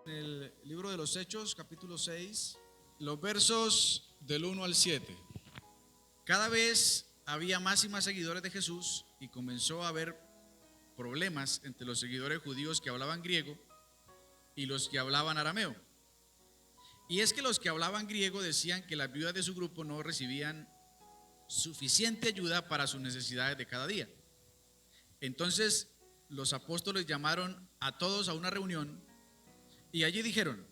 En el libro de los Hechos, capítulo 6, los versos del 1 al 7. Cada vez había más y más seguidores de Jesús y comenzó a haber problemas entre los seguidores judíos que hablaban griego y los que hablaban arameo. Y es que los que hablaban griego decían que las viudas de su grupo no recibían suficiente ayuda para sus necesidades de cada día. Entonces los apóstoles llamaron a todos a una reunión y allí dijeron: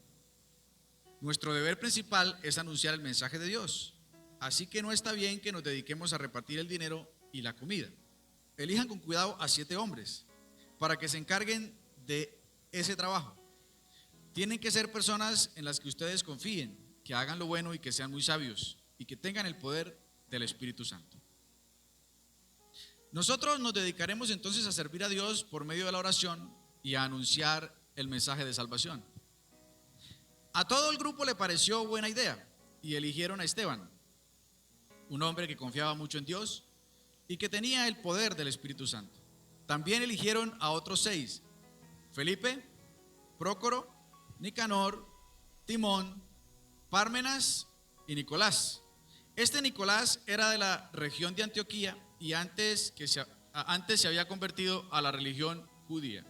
nuestro deber principal es anunciar el mensaje de Dios, así que no está bien que nos dediquemos a repartir el dinero y la comida. Elijan con cuidado a 7 hombres para que se encarguen de ese trabajo. Tienen que ser personas en las que ustedes confíen, que hagan lo bueno y que sean muy sabios y que tengan el poder del Espíritu Santo. Nosotros nos dedicaremos entonces a servir a Dios por medio de la oración y a anunciar el mensaje de salvación. A todo el grupo le pareció buena idea y eligieron a Esteban, un hombre que confiaba mucho en Dios y que tenía el poder del Espíritu Santo. También eligieron a otros 6: Felipe, Prócoro, Nicanor, Timón, Pármenas y Nicolás. Este Nicolás era de la región de Antioquía y antes se había convertido a la religión judía.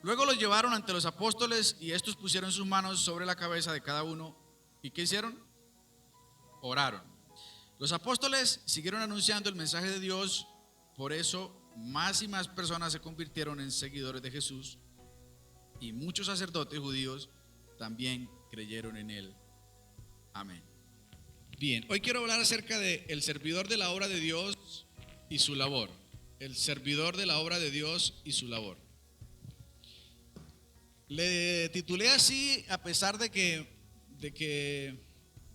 Luego los llevaron ante los apóstoles y estos pusieron sus manos sobre la cabeza de cada uno. ¿Y qué hicieron? Oraron. Los apóstoles siguieron anunciando el mensaje de Dios, por eso más y más personas se convirtieron en seguidores de Jesús y muchos sacerdotes judíos también creyeron en él. Amén. Bien, hoy quiero hablar acerca de el servidor de la obra de Dios y su labor. El servidor de la obra de Dios y su labor. Le titulé así a pesar de que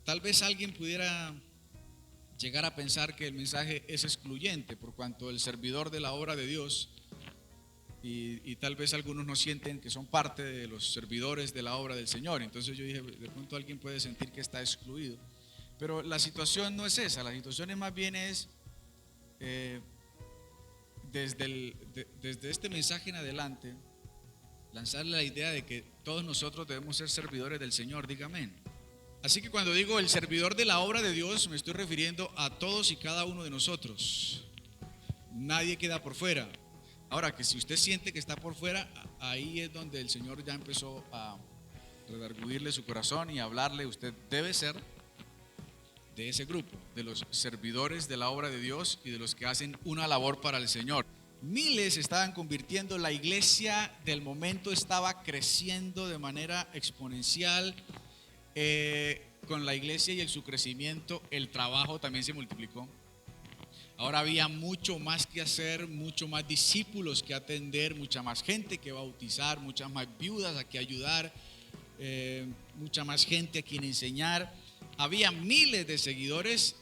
tal vez alguien pudiera llegar a pensar que el mensaje es excluyente por cuanto el servidor de la obra de Dios y tal vez algunos no sienten que son parte de los servidores de la obra del Señor. Entonces yo dije, de pronto alguien puede sentir que está excluido, pero la situación no es esa. La situación es más bien desde este mensaje en adelante lanzarle la idea de que todos nosotros debemos ser servidores del Señor. Diga amén. Así que cuando digo el servidor de la obra de Dios, me estoy refiriendo a todos y cada uno de nosotros. Nadie queda por fuera. Ahora, que si usted siente que está por fuera, ahí es donde el Señor ya empezó a redarguirle su corazón y a hablarle. Usted debe ser de ese grupo, de los servidores de la obra de Dios y de los que hacen una labor para el Señor. Miles se estaban convirtiendo, la iglesia del momento estaba creciendo de manera exponencial. Con la iglesia y su crecimiento, el trabajo también se multiplicó. Ahora había mucho más que hacer, mucho más discípulos que atender, mucha más gente que bautizar, muchas más viudas a que ayudar, mucha más gente a quien enseñar. Había miles de seguidores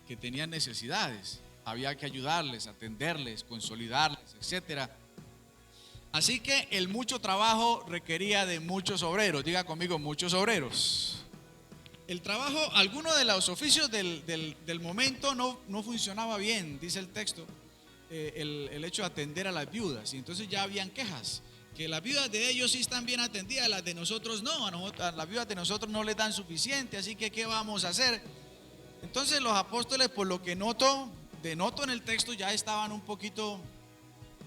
que tenían necesidades, había que ayudarles, atenderles, consolidarles, etc. Así que el mucho trabajo requería de muchos obreros. Diga conmigo, muchos obreros. El trabajo, algunos de los oficios del momento no funcionaba bien, dice el texto, el hecho de atender a las viudas. Y entonces ya habían quejas, que las viudas de ellos sí están bien atendidas, las de nosotros no, a las viudas de nosotros no les dan suficiente, así que ¿qué vamos a hacer? Entonces los apóstoles, por lo que noto en el texto, ya estaban un poquito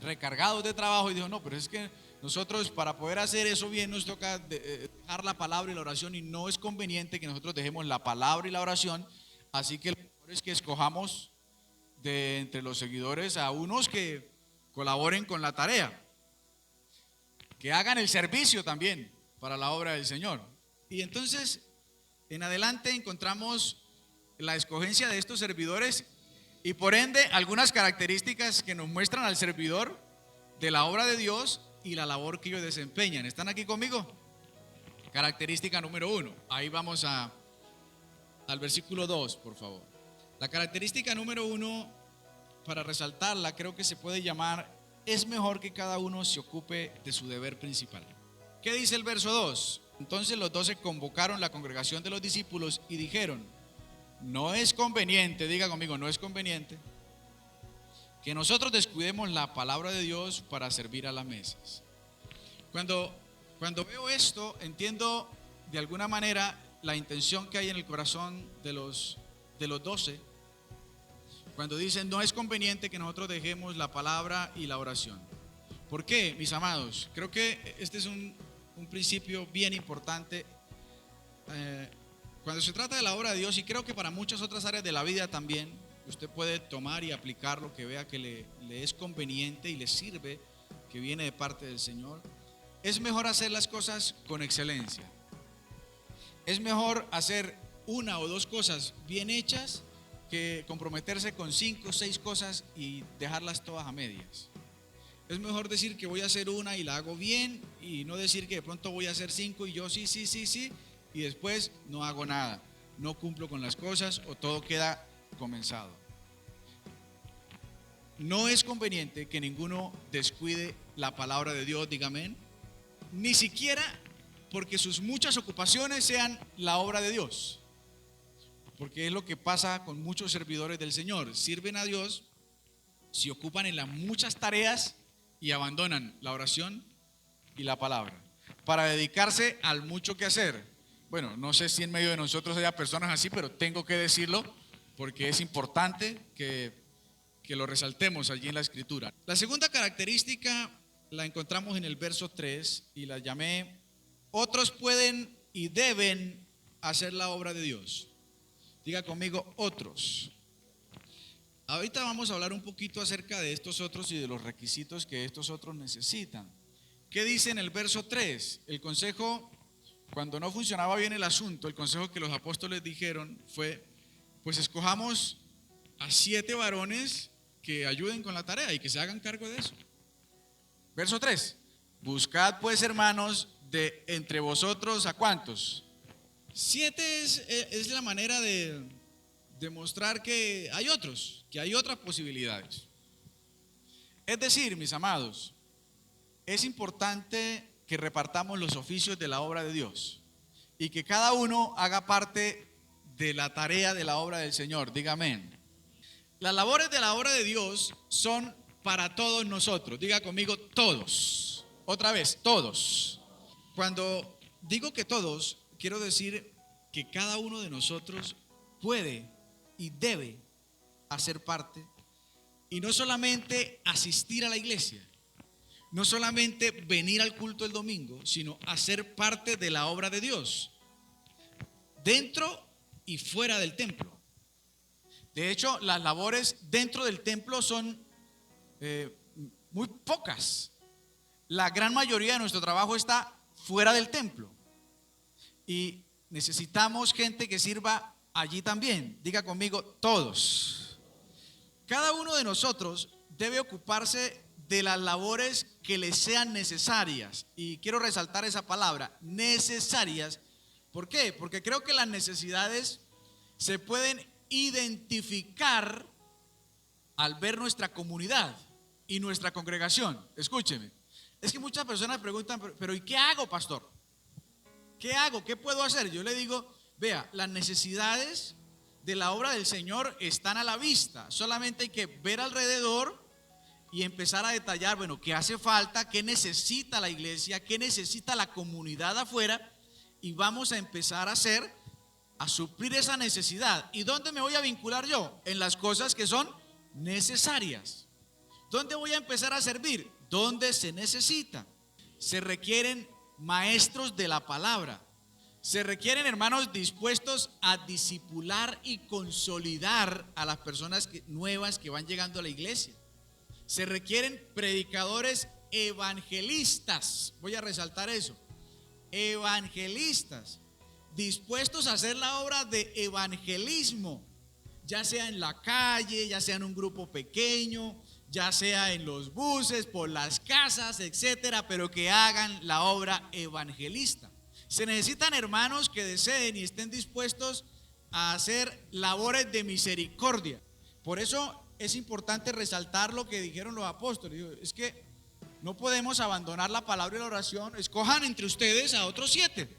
recargados de trabajo y dijo: no, pero es que nosotros para poder hacer eso bien nos toca dejar la palabra y la oración, y no es conveniente que nosotros dejemos la palabra y la oración. Así que lo mejor es que escojamos de entre los seguidores a unos que colaboren con la tarea, que hagan el servicio también para la obra del Señor. Y entonces en adelante encontramos la escogencia de estos servidores y por ende algunas características que nos muestran al servidor de la obra de Dios y la labor que ellos desempeñan. ¿Están aquí conmigo? Característica número 1. Ahí vamos al versículo 2, por favor. La característica número 1, para resaltarla, creo que se puede llamar: es mejor que cada uno se ocupe de su deber principal. ¿Qué dice el verso 2? Entonces los 12 convocaron la congregación de los discípulos y dijeron: no es conveniente, diga conmigo, no es conveniente que nosotros descuidemos la palabra de Dios para servir a las mesas. Cuando Cuando veo esto, entiendo de alguna manera la intención que hay en el corazón de los 12, cuando dicen no es conveniente que nosotros dejemos la palabra y la oración. ¿Por qué, mis amados? Creo que este es un principio bien importante cuando se trata de la obra de Dios, y creo que para muchas otras áreas de la vida también. Usted puede tomar y aplicar lo que vea que le es conveniente y le sirve, que viene de parte del Señor. Es mejor hacer las cosas con excelencia. Es mejor hacer una o dos cosas bien hechas que comprometerse con 5 o 6 cosas y dejarlas todas a medias. Es mejor decir que voy a hacer una y la hago bien, y no decir que de pronto voy a hacer 5 y yo sí, y después no hago nada, no cumplo con las cosas o todo queda comenzado. No es conveniente que ninguno descuide la palabra de Dios, diga amén, ni siquiera porque sus muchas ocupaciones sean la obra de Dios, porque es lo que pasa con muchos servidores del Señor. Sirven a Dios, se ocupan en las muchas tareas y abandonan la oración y la palabra para dedicarse al mucho que hacer. Bueno, no sé si en medio de nosotros haya personas así, pero tengo que decirlo porque es importante que lo resaltemos allí en la Escritura. La segunda característica la encontramos en el verso 3 y la llamé: otros pueden y deben hacer la obra de Dios. Diga conmigo, otros. Ahorita vamos a hablar un poquito acerca de estos otros y de los requisitos que estos otros necesitan. ¿Qué dice en el verso 3? El consejo, cuando no funcionaba bien el asunto, el consejo que los apóstoles dijeron fue: pues escojamos a 7 varones que ayuden con la tarea y que se hagan cargo de eso. Verso 3: buscad pues, hermanos, de entre vosotros, ¿a cuántos? 7 es la manera de demostrar que hay otros, que hay otras posibilidades. Es decir, mis amados, es importante que repartamos los oficios de la obra de Dios y que cada uno haga parte de la tarea de la obra del Señor. Diga amén. Las labores de la obra de Dios son para todos nosotros. Diga conmigo, todos. Otra vez, todos. Cuando digo que todos, quiero decir que cada uno de nosotros puede y debe hacer parte, y no solamente asistir a la iglesia, no solamente venir al culto el domingo, sino hacer parte de la obra de Dios, dentro y fuera del templo. De hecho, las labores dentro del templo son muy pocas. La gran mayoría de nuestro trabajo está fuera del templo, y necesitamos gente que sirva allí también. Diga conmigo, todos. Cada uno de nosotros debe ocuparse de las labores que le sean necesarias, y quiero resaltar esa palabra, necesarias. ¿Por qué? Porque creo que las necesidades se pueden identificar al ver nuestra comunidad y nuestra congregación. Escúcheme, es que muchas personas preguntan: pero ¿y qué hago, pastor? ¿Qué hago? ¿Qué puedo hacer? Yo le digo: vea, las necesidades de la obra del Señor están a la vista. Solamente hay que ver alrededor y empezar a detallar, bueno, qué hace falta, qué necesita la iglesia, qué necesita la comunidad afuera, y vamos a empezar a hacer, a suplir esa necesidad. ¿Y dónde me voy a vincular yo? En las cosas que son necesarias. ¿Dónde voy a empezar a servir? Donde se necesita. Se requieren maestros de la palabra. Se requieren hermanos dispuestos a discipular y consolidar a las personas nuevas que van llegando a la iglesia. Se requieren predicadores evangelistas. Voy a resaltar eso. Evangelistas dispuestos a hacer la obra de evangelismo, ya sea en la calle, ya sea en un grupo pequeño, ya sea en los buses, por las casas, etcétera, pero que hagan la obra evangelista. Se necesitan hermanos que deseen y estén dispuestos a hacer labores de misericordia. Por eso es importante resaltar lo que dijeron los apóstoles. Es que no podemos abandonar la palabra y la oración. Escojan entre ustedes a otros 7.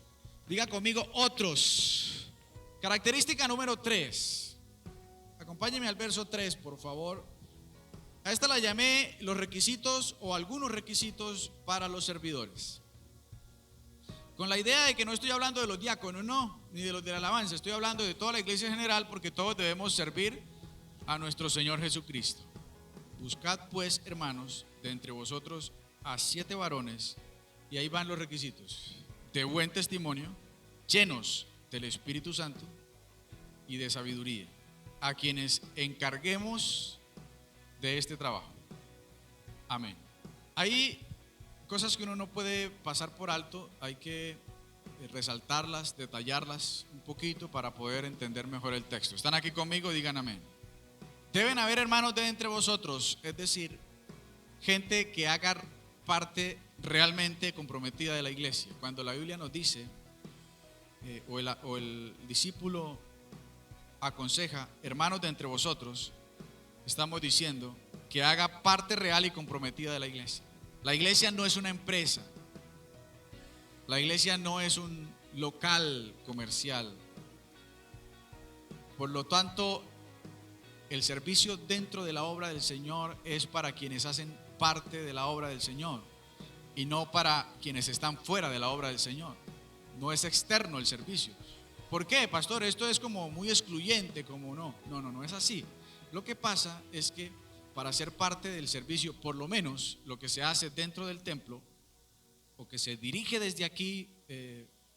Diga conmigo, otros. Característica número 3. Acompáñenme al verso 3, por favor. A esta la llamé los requisitos o algunos requisitos para los servidores. Con la idea de que no estoy hablando de los diáconos, no, ni de los de la alabanza, estoy hablando de toda la iglesia en general, porque todos debemos servir a nuestro Señor Jesucristo. Buscad pues, hermanos, de entre vosotros a 7 varones, y ahí van los requisitos, de buen testimonio, llenos del Espíritu Santo y de sabiduría, a quienes encarguemos de este trabajo. Amén. Hay cosas que uno no puede pasar por alto, hay que resaltarlas, detallarlas un poquito para poder entender mejor el texto. ¿Están aquí conmigo? Digan amén. Deben haber hermanos de entre vosotros, es decir, gente que haga parte realmente comprometida de la iglesia. Cuando la Biblia nos dice, o el discípulo aconseja, hermanos de entre vosotros, estamos diciendo que haga parte real y comprometida de la iglesia. La iglesia no es una empresa, la iglesia no es un local comercial. Por lo tanto, el servicio dentro de la obra del Señor es para quienes hacen parte de la obra del Señor y no para quienes están fuera de la obra del Señor. No es externo el servicio. ¿Por qué, pastor? Esto es como muy excluyente, como no es así. Lo que pasa es que para ser parte del servicio, por lo menos lo que se hace dentro del templo o que se dirige desde aquí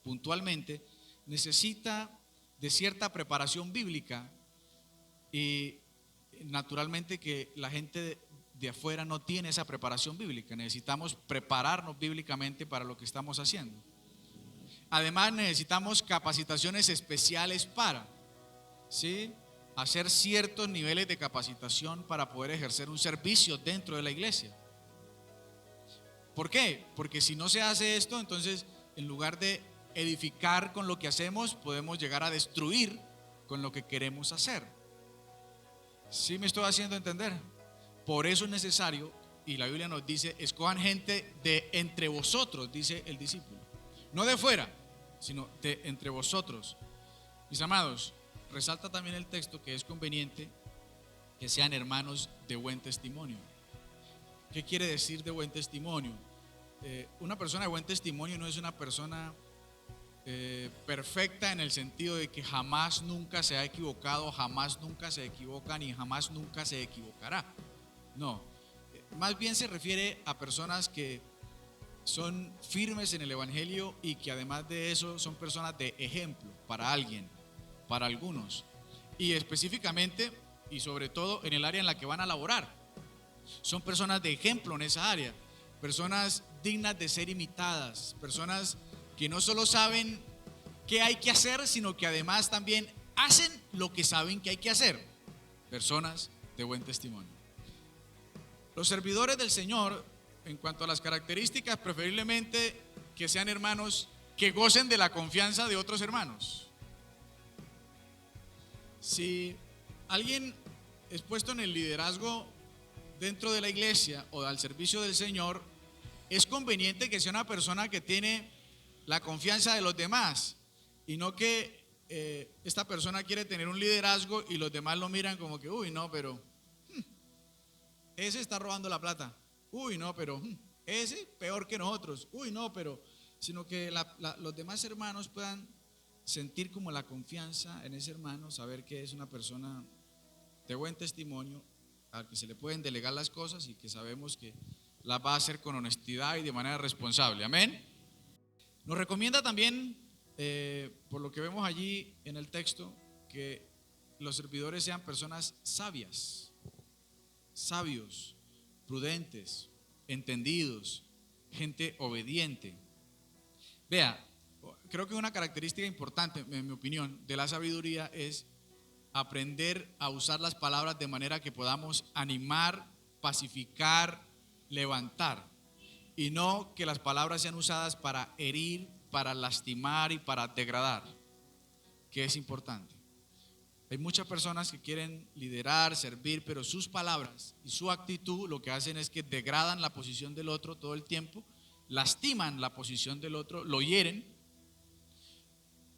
puntualmente, necesita de cierta preparación bíblica, y naturalmente que la gente de afuera no tiene esa preparación bíblica. Necesitamos prepararnos bíblicamente para lo que estamos haciendo. Además, necesitamos capacitaciones especiales para, ¿sí?, hacer ciertos niveles de capacitación para poder ejercer un servicio dentro de la iglesia. ¿Por qué? Porque si no se hace esto, entonces en lugar de edificar con lo que hacemos, podemos llegar a destruir con lo que queremos hacer. ¿Sí me estoy haciendo entender? Por eso es necesario, y la Biblia nos dice, escojan gente de entre vosotros, dice el discípulo. No de fuera, sino de entre vosotros. Mis amados, resalta también el texto que es conveniente que sean hermanos de buen testimonio. ¿Qué quiere decir de buen testimonio? Una persona de buen testimonio no es una persona perfecta en el sentido de que jamás nunca se ha equivocado, jamás nunca se equivoca ni jamás nunca se equivocará. No, más bien se refiere a personas que son firmes en el evangelio y que además de eso son personas de ejemplo para alguien, para algunos, y específicamente y sobre todo en el área en la que van a laborar. Son personas de ejemplo en esa área, personas dignas de ser imitadas, personas que no solo saben qué hay que hacer, sino que además también hacen lo que saben que hay que hacer. Personas de buen testimonio. Los servidores del Señor, en cuanto a las características, preferiblemente que sean hermanos que gocen de la confianza de otros hermanos. Si alguien es puesto en el liderazgo dentro de la iglesia o al servicio del Señor, es conveniente que sea una persona que tiene la confianza de los demás y no que esta persona quiere tener un liderazgo y los demás lo miran como que, uy, no, pero ese está robando la plata, uy, no, pero ese peor que nosotros, uy, no, pero, sino que los demás hermanos puedan sentir como la confianza en ese hermano, saber que es una persona de buen testimonio, al que se le pueden delegar las cosas y que sabemos que las va a hacer con honestidad y de manera responsable. Amén. Nos recomienda también, por lo que vemos allí en el texto, que los servidores sean personas sabias, sabios, prudentes, entendidos, gente obediente. Vea, creo que una característica importante, en mi opinión, de la sabiduría es aprender a usar las palabras de manera que podamos animar, pacificar, levantar, y no que las palabras sean usadas para herir, para lastimar y para degradar, que es importante. Hay muchas personas que quieren liderar, servir, pero sus palabras y su actitud lo que hacen es que degradan la posición del otro todo el tiempo, lastiman la posición del otro, lo hieren.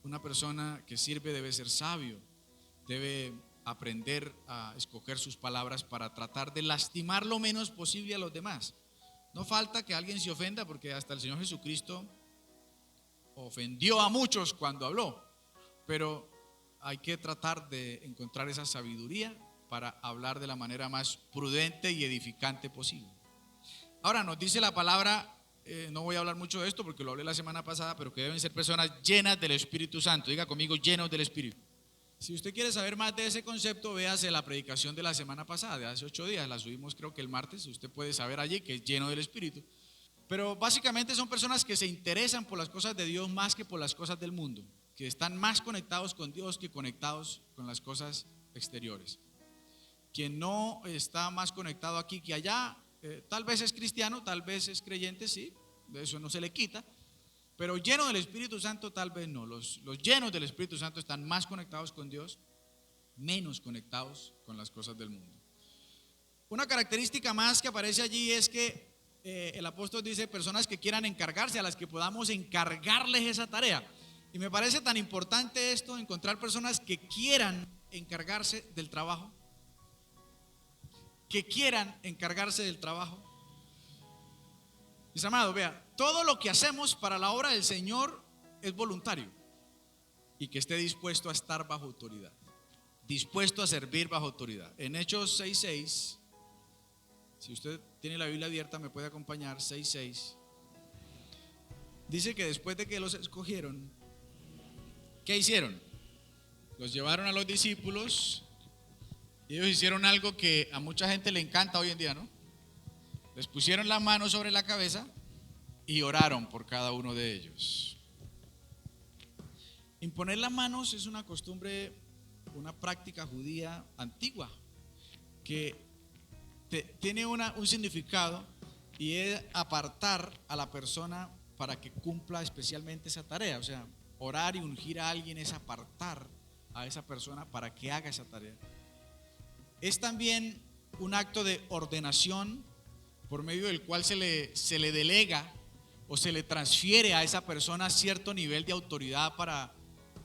Una persona que sirve debe ser sabio, debe aprender a escoger sus palabras para tratar de lastimar lo menos posible a los demás. No falta que alguien se ofenda, porque hasta el Señor Jesucristo ofendió a muchos cuando habló, pero hay que tratar de encontrar esa sabiduría para hablar de la manera más prudente y edificante posible. Ahora nos dice la palabra, no voy a hablar mucho de esto porque lo hablé la semana pasada, pero que deben ser personas llenas del Espíritu Santo. Diga conmigo, llenos del Espíritu. Si usted quiere saber más de ese concepto, véase la predicación de la semana pasada, de hace 8 días, la subimos creo que el martes, usted puede saber allí que es lleno del Espíritu. Pero básicamente son personas que se interesan por las cosas de Dios más que por las cosas del mundo, que están más conectados con Dios que conectados con las cosas exteriores. Quien no está más conectado aquí que allá, tal vez es cristiano, tal vez es creyente, sí, de eso no se le quita, pero lleno del Espíritu Santo tal vez no. Los llenos del Espíritu Santo están más conectados con Dios, menos conectados con las cosas del mundo. Una característica más que aparece allí es que el apóstol dice personas que quieran encargarse, a las que podamos encargarles esa tarea. Y me parece tan importante esto, encontrar personas que quieran encargarse del trabajo, que quieran encargarse del trabajo. Mis amados, vea, todo lo que hacemos para la obra del Señor es voluntario y que esté dispuesto a estar bajo autoridad, dispuesto a servir bajo autoridad. En Hechos 6:6, si usted tiene la Biblia abierta me puede acompañar, 6:6, dice que después de que los escogieron, ¿qué hicieron? Los llevaron a los discípulos y ellos hicieron algo que a mucha gente le encanta hoy en día, ¿no? Les pusieron la mano sobre la cabeza y oraron por cada uno de ellos. Imponer las manos es una costumbre, una práctica judía antigua que tiene un significado y es apartar a la persona para que cumpla especialmente esa tarea. O sea, orar y ungir a alguien es apartar a esa persona para que haga esa tarea. Es también un acto de ordenación por medio del cual se le delega o se le transfiere a esa persona cierto nivel de autoridad para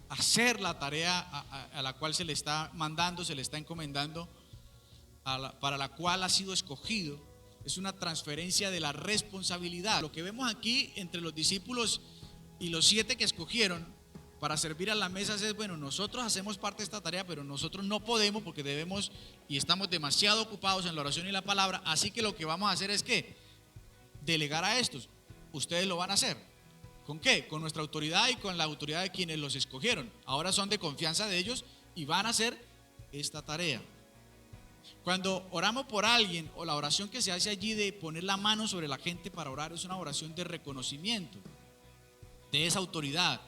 hacer la tarea a la cual se le está mandando, se le está encomendando, para la cual ha sido escogido. Es una transferencia de la responsabilidad. Lo que vemos aquí entre los discípulos y los 7 que escogieron para servir a las mesas es, bueno, nosotros hacemos parte de esta tarea, pero nosotros no podemos porque debemos y estamos demasiado ocupados en la oración y la palabra, así que lo que vamos a hacer es que delegar a estos. Ustedes lo van a hacer. ¿Con qué? Con nuestra autoridad y con la autoridad de quienes los escogieron. Ahora son de confianza de ellos y van a hacer esta tarea. Cuando oramos por alguien, o la oración que se hace allí de poner la mano sobre la gente para orar, es una oración de reconocimiento de esa autoridad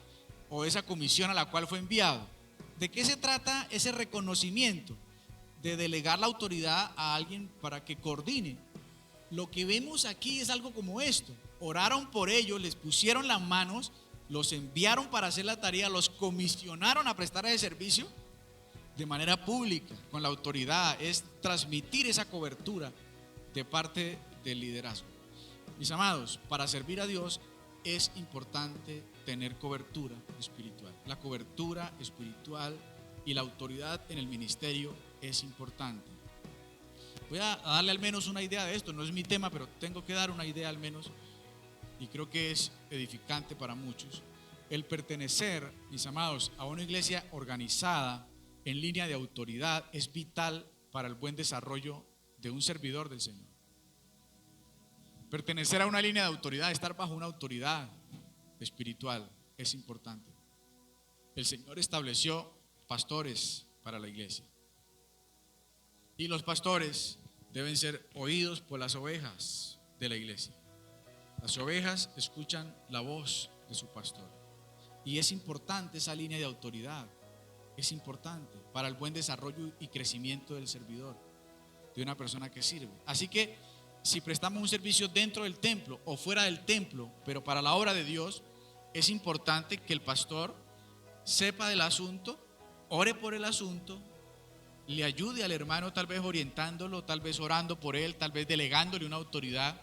o esa comisión a la cual fue enviado. ¿De qué se trata ese reconocimiento? De delegar la autoridad a alguien para que coordine. Lo que vemos aquí es algo como esto: oraron por ellos, les pusieron las manos, los enviaron para hacer la tarea, los comisionaron a prestar ese servicio de manera pública, con la autoridad. Es transmitir esa cobertura de parte del liderazgo. Mis amados, para servir a Dios es importante tener cobertura espiritual. La cobertura espiritual y la autoridad en el ministerio es importante. Voy a darle al menos una idea de esto. No es mi tema, pero tengo que dar una idea al menos, y creo que es edificante para muchos. El pertenecer, mis amados, a una iglesia organizada en línea de autoridad es vital para el buen desarrollo de un servidor del Señor. Pertenecer a una línea de autoridad, estar bajo una autoridad espiritual es importante. El Señor estableció pastores para la iglesia y los pastores deben ser oídos por las ovejas de la iglesia. Las ovejas escuchan la voz de su pastor y es importante esa línea de autoridad. Es importante para el buen desarrollo y crecimiento del servidor, de una persona que sirve. Así que si prestamos un servicio dentro del templo o fuera del templo, pero para la obra de Dios, es importante que el pastor sepa del asunto, ore por el asunto, le ayude al hermano, tal vez orientándolo, tal vez orando por él, tal vez delegándole una autoridad.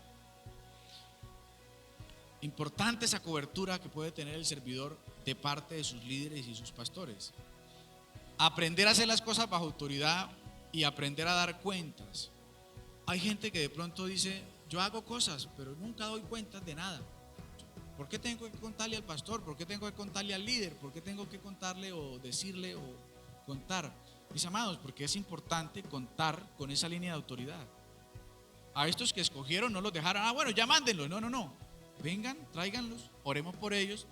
Importante esa cobertura que puede tener el servidor de parte de sus líderes y sus pastores. Aprender a hacer las cosas bajo autoridad y aprender a dar cuentas. Hay gente que de pronto dice: yo hago cosas, pero nunca doy cuentas de nada. ¿Por qué tengo que contarle al pastor? ¿Por qué tengo que contarle al líder? ¿Por qué tengo que contarle o decirle o contar? Mis amados, porque es importante contar con esa línea de autoridad. A estos que escogieron no los dejaron, bueno, ya mándenlos. No, no, no. Vengan, tráiganlos, oremos por ellos,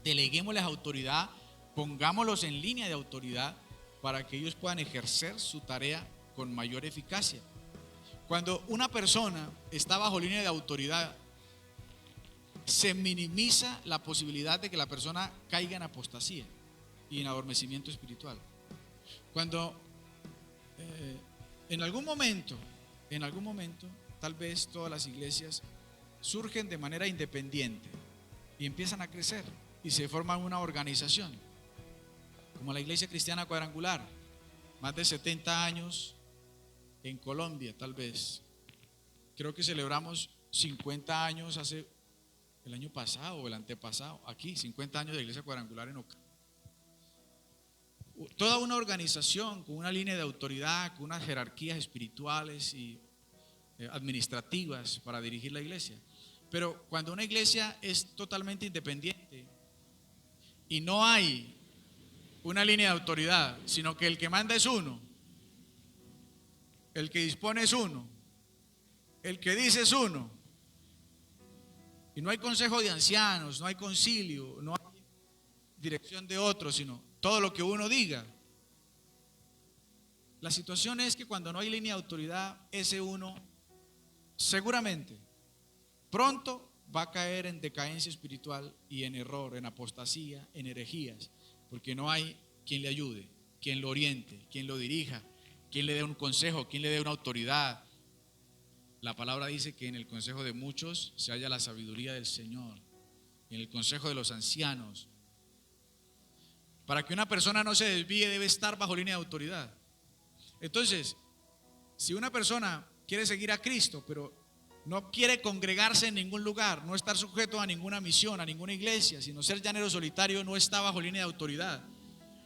deleguémosles autoridad, pongámoslos en línea de autoridad para que ellos puedan ejercer su tarea con mayor eficacia. Cuando una persona está bajo línea de autoridad, se minimiza la posibilidad de que la persona caiga en apostasía y en adormecimiento espiritual. Cuando en algún momento, tal vez todas las iglesias surgen de manera independiente y empiezan a crecer y se forman una organización, como la Iglesia Cristiana Cuadrangular, más de 70 años en Colombia, tal vez. Creo que celebramos 50 años hace el año pasado o el antepasado, aquí, 50 años de Iglesia Cuadrangular en Oca. Toda una organización con una línea de autoridad, con unas jerarquías espirituales y administrativas para dirigir la iglesia. Pero cuando una iglesia es totalmente independiente y no hay una línea de autoridad, sino que el que manda es uno, el que dispone es uno, el que dice es uno, y no hay consejo de ancianos, no hay concilio, no hay dirección de otros, sino todo lo que uno diga. La situación es que cuando no hay línea de autoridad, ese uno seguramente pronto va a caer en decadencia espiritual y en error, en apostasía, en herejías, porque no hay quien le ayude, quien lo oriente, quien lo dirija, quien le dé un consejo, quien le dé una autoridad. La palabra dice que en el consejo de muchos se halla la sabiduría del Señor, en el consejo de los ancianos. Para que una persona no se desvíe, debe estar bajo línea de autoridad. Entonces, si una persona quiere seguir a Cristo, pero no quiere congregarse en ningún lugar, no estar sujeto a ninguna misión, a ninguna iglesia, sino ser llanero solitario, no está bajo línea de autoridad,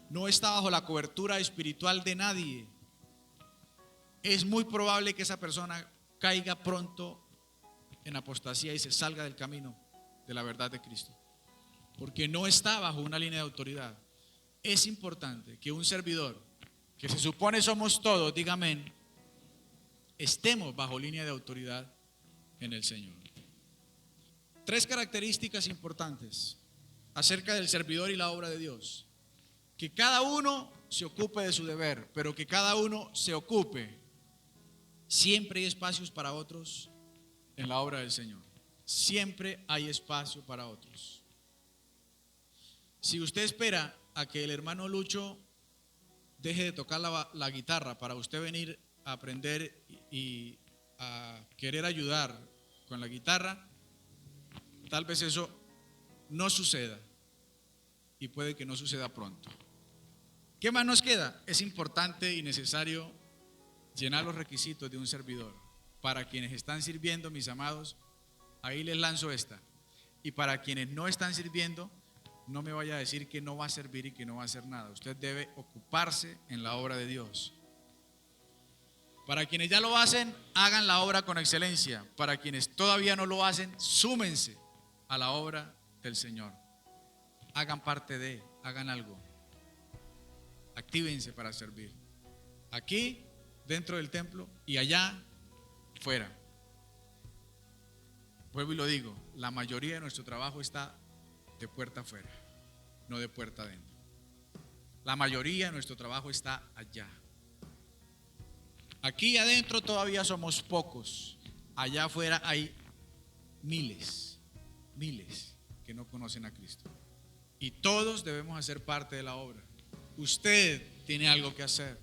no está bajo la cobertura espiritual de nadie. Es muy probable que esa persona caiga pronto en apostasía y se salga del camino de la verdad de Cristo, porque no está bajo una línea de autoridad. Es importante que un servidor, que se supone somos todos, diga amén, estemos bajo línea de autoridad en el Señor. 3 características importantes acerca del servidor y la obra de Dios: que cada uno se ocupe de su deber, pero que cada uno se ocupe. Siempre hay espacios para otros en la obra del Señor. Siempre hay espacio para otros. Si usted espera a que el hermano Lucho deje de tocar la guitarra para usted venir a aprender y a querer ayudar con la guitarra, tal vez eso no suceda y puede que no suceda pronto. ¿Qué más nos queda? Es importante y necesario llenar los requisitos de un servidor. Para quienes están sirviendo, mis amados, ahí les lanzo esta. Y para quienes no están sirviendo, no me vaya a decir que no va a servir y que no va a hacer nada. Usted debe ocuparse en la obra de Dios. Para quienes ya lo hacen, hagan la obra con excelencia. Para quienes todavía no lo hacen, súmense a la obra del Señor. Hagan parte de, hagan algo. Actívense para servir. Aquí, dentro del templo, y allá, fuera. Vuelvo y lo digo, la mayoría de nuestro trabajo está de puerta afuera, no de puerta adentro. La mayoría de nuestro trabajo está allá. Aquí adentro todavía somos pocos. Allá afuera hay miles que no conocen a Cristo. Y todos debemos hacer parte de la obra. Usted tiene algo que hacer.